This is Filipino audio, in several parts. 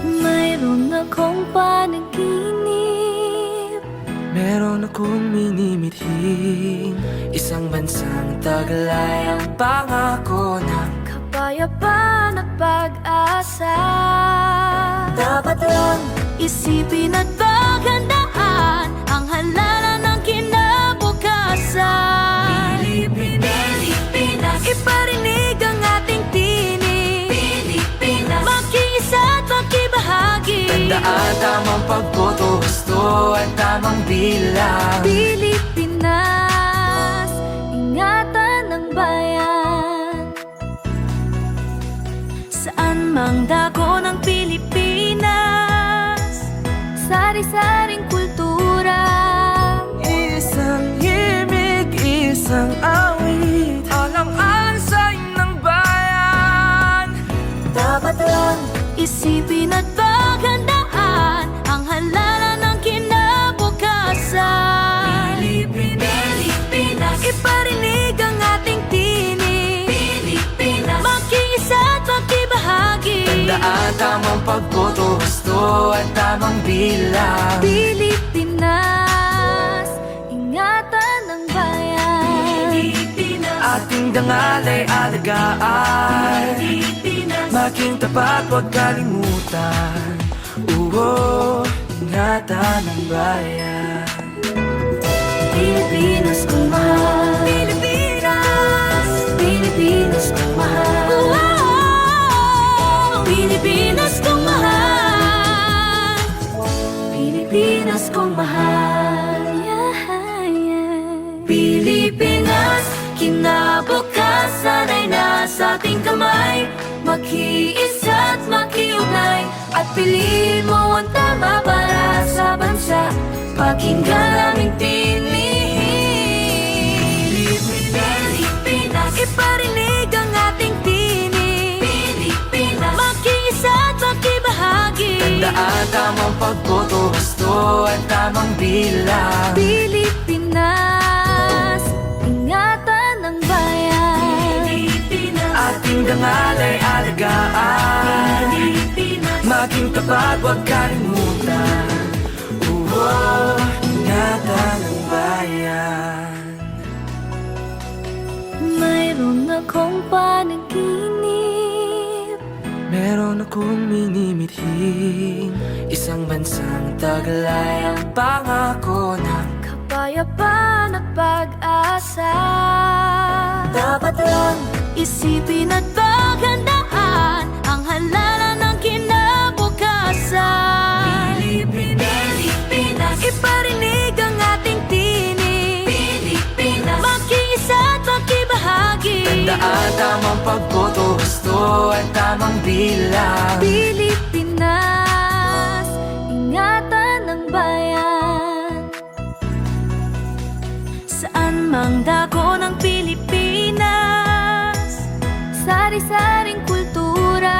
Mayroon akong panaginip, meron akong minimithing isang bansang taglay ang pangako ng kapayapaan at pag-asa. dapat lang Isipin at paghandaan ang halalan ng kinabukasan. Pilipinas, Iparinig ang ating tinig, Pilipinas. makiisa at makibahagi. Tandaan tamang pagboto, gusto at tamang bilang. Pilipinas, ingatan ng bayan. Saan mang dako ng Pilipinas, sari-saring kultura. Isang himig, isang awit, alang-alang sa ng bayan. Dapat lang Isipin at paghandaan ang halalan ng kinabukasan. Pilipinas, Iparinig ang ating tinig, Pilipinas. makiisa at makibahagi. Tandaan tamang pagboto, gusto at tamang bilang. Pilipinas, ingatan ng bayan. Ating dangal ay alagaan, maging tapat, huwag kalimutan. Ingatan ng bayan. Pilipinas kong mahal, Pilipinas, Pilipinas kong mahal. Pilipinas kong mahal, Pilipinas kong mahal. Pilipinas, kinabukasan ay nasa ating kamay. Makiisa at makiugnay, at piliin mo ang tama para sa bansa. Pakinggan aming tinig, Pilipinas, iparinig ang ating tinig. Pilipinas. Makiisa at makibahagi. Tandaan tamang pagboto, gusto at tamang bilang. Pilipinas, ingatan ng bayan. Ating dangal ay alagaan, maging tapat, huwag kalimutan. Ingatan ng bayan. Mayroon akong panaginip, Meron akong minimithing isang bansang taglay ang pangako ng kapayapaan at pag-asa. dapat lang Isipin at paghandaan ang halalan ng kinabukasan. Pilipinas, Iparinig ang ating tinig, Pilipinas. makiisa at makibahagi. Tandaan tamang pagboto, gusto at tamang bilang. Pilipinas, ingatan ng bayan. Saan mang dako ng Pilipinas, sari-saring kultura.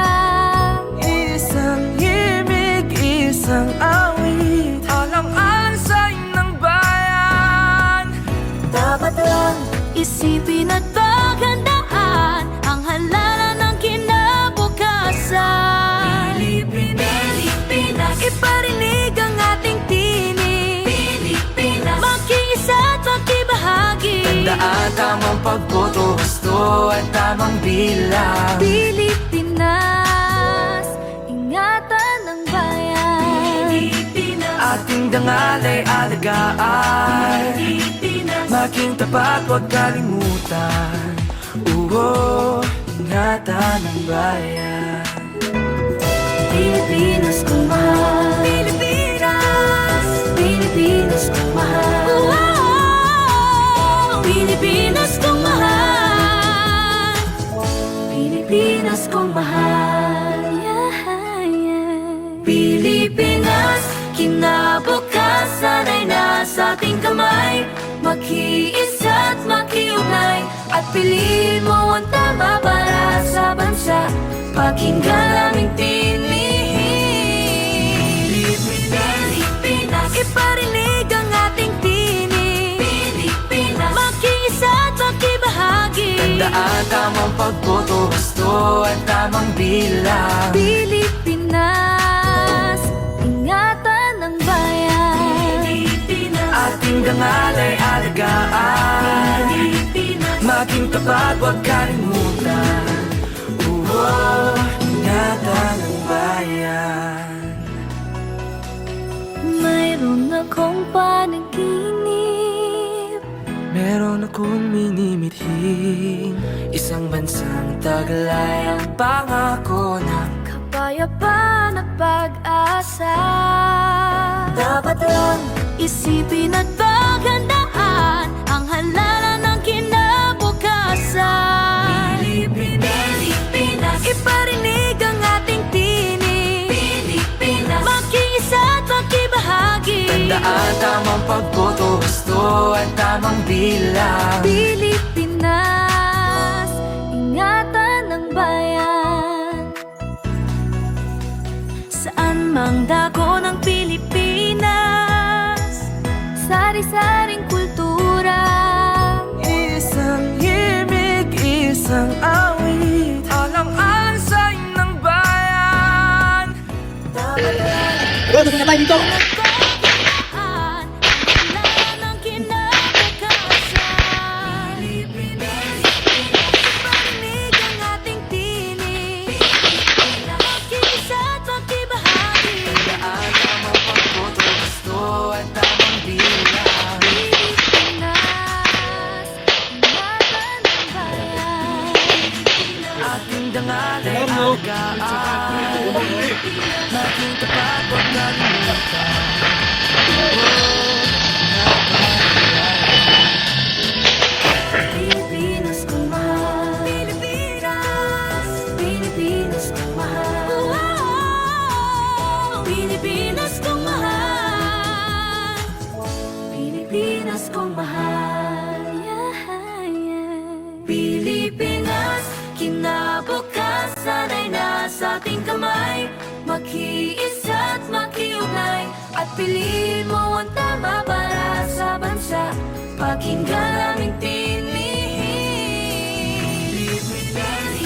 Isang himig, isang awit, alang-alang sa ng bayan. Dapat lang Isipin at paghandaan ang halalan ng kinabukasan. Pilipinas, Iparinig ang ating tinig, Pilipinas. makiisa at makibahagi. Tandaan tamang pagboto, gusto at tamang bilang. Pilipinas, ingatan ng bayan. Ating dangal ay alagaan, maging tapat, huwag kalimutan. Ingatan ng bayan. Pilipinas kong mahal, Pilipinas, Pilipinas kong mahal. Pilipinas kong mahal, Pilipinas kong mahal. Pilipinas, kinabukasan ay nasa ating kamay. Makiisa at makiugnay, at piliin mo ang tama para sa bansa. Pakinggan aming tinig, Pilipinas, iparinig ang ating tinig. Pilipinas. Makiisa at makibahagi. Tandaan tamang pagboto, gusto at tamang bilang. Pilipinas, Ating dangal ay alagaan, Pilipinas, maging tapat, huwag kalimutan. Ingatan ng bayan. mayroon akong panaginip. Meron akong minimithing isang bansang taglay ang pangako ng Kapayapaan at pag-asa. Dapat lang isipin at paghandaan ang halalan ng kinabukasan. Pilipinas, iparinig ang ating tinig. Pilipinas, makiisa at makibahagi. tandaan, tamang pagboto, gusto at tamang bilang. Pilipinas, ingatan ng bayan. Saan mang dako ng Pilipinas, sari-saring kultura. Isang himig, isang awit, alang-alang sa ng bayan. Dapat lang nagpapayaan ang halalan ng kinabukasan. Iparinig ang ating tinig. Makiisa at makibahagi. Tandaan, tamang pagboto, gusto at tamang bilang. Pilipinas, ingatan ng bayan. Ating dangal ay alagaan, maging tapat, huwag kalimutan. Pilipinas kong mahal. Pilipinas, Pilipinas kong mahal. Pilipinas kong mahal. Pilipinas kong mahal. Pilipinas, kinabukasan ay nasa ating kamay. Makiisa at makiugnay, at piliin mo ang tama para sa bansa. Pakinggan aming tinig. Pilipinas,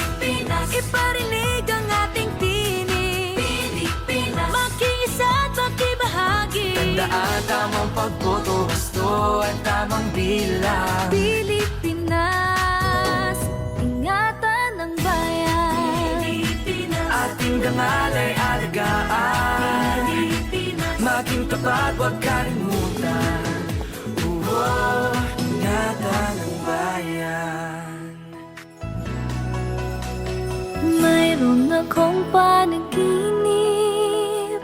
iparinig ang ating tinig. Pilipinas, makiisa at makibahagi. Tandaan, tamang pagboto, gusto at tamang bilang. Pilipinas, ingatan ng bayan. Ating dangal ay alagaan, maging tapat, huwag kalimutan. Ingatan ng bayan. Mayroon akong panaginip.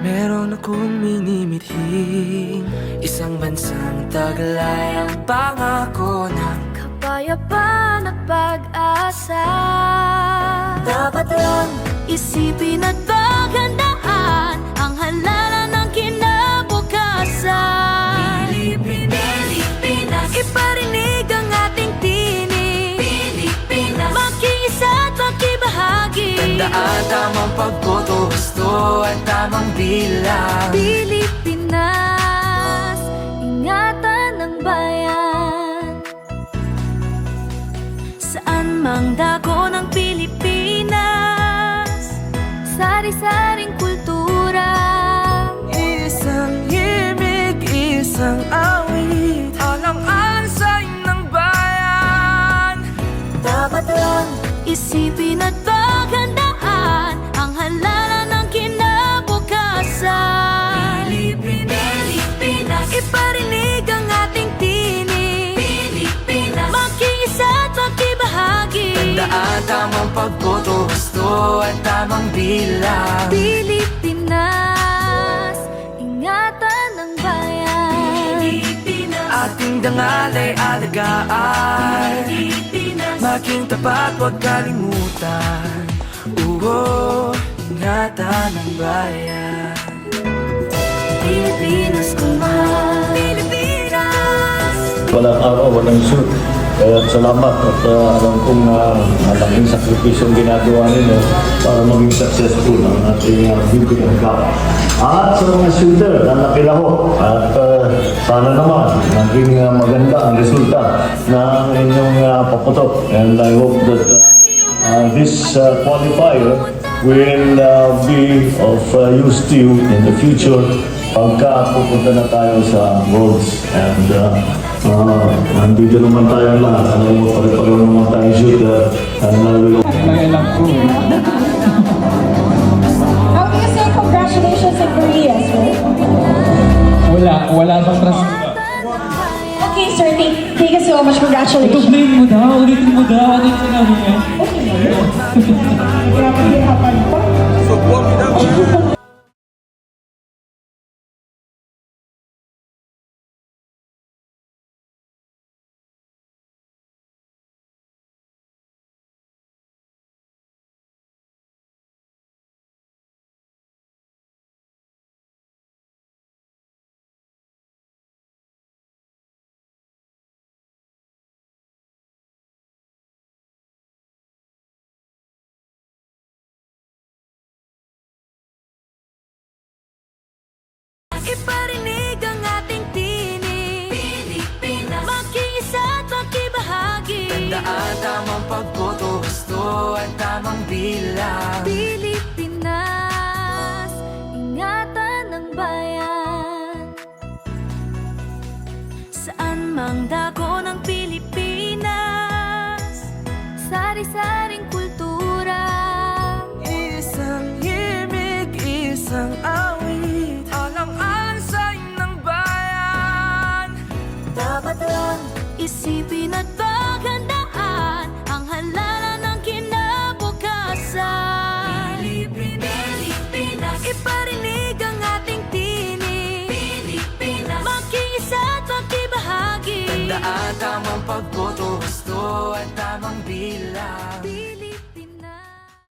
Meron akong minimithing isang bansang taglay ang pangako ng Kapayapaan at pag-asa. Dapat lang isipin at paghandaan ang halalan ng kinabukasan. Pilipinas, iparinig ang ating tinig. Pilipinas, makiisa at makibahagi. tandaan, tamang pagboto, gusto at tamang bilang. Pilipinas, ingatan ng bayan. Saan mang dako ng Pilipinas, sari-saring kultura. Isang himig, isang awit, alang-alang sa ng bayan. Dapat lang isipin at paghandaan ang halalan ng kinabukasan. Pilipinas, iparinig ang ating tinig. Pilipinas, makiisa at makibahagi. Tandaan, tamang pagboto, gusto at tamang bilang. Pilipinas, ingatan ng bayan. Ating dangal ay alagaan, maging tapat, huwag kalimutan. Ingatan ng bayan. Pilipinas kong mahal. Pilipinas, Walang araw, walang shoot. Kaya salamat at alam kong malaking sakripisyong ginagawa ninyo para maging successful ang ating Philippine Cup. At sa mga shooter na nakilaho at sana naman maging maganda ang resulta ng inyong paputok. And I hope that this qualifier will be of use to you in the future pagka pupunta na tayo sa roads and nandito naman tayo lahat, ano mo, pare-pareho naman tayo shooter and May alam ko eh. How do you say congratulations in Korea, sir? Wala bang trans... Okay, sir. Thank you so much. Congratulations. Utublin mo daw, ulitin mo daw. Ano yung sinabi niya? Grabe, hirapan pa. Iparinig ang ating tinig Pilipinas Makiisa at makibahagi Tandaan tamang pagboto, gusto at tamang bilang. Pilipinas Ingatan ng bayan Saan mang dako ng Pilipinas Sari-saring kultura Isang himig, isang awit, alang-alang sa ng bayan. Dapat lang isipin at paghandaan Ang halalan ng kinabukasan Pilipinas Iparinig ang ating tinig Pilipinas Makiisa at makibahagi Tandaan tamang pagboto, gusto at tamang bilang.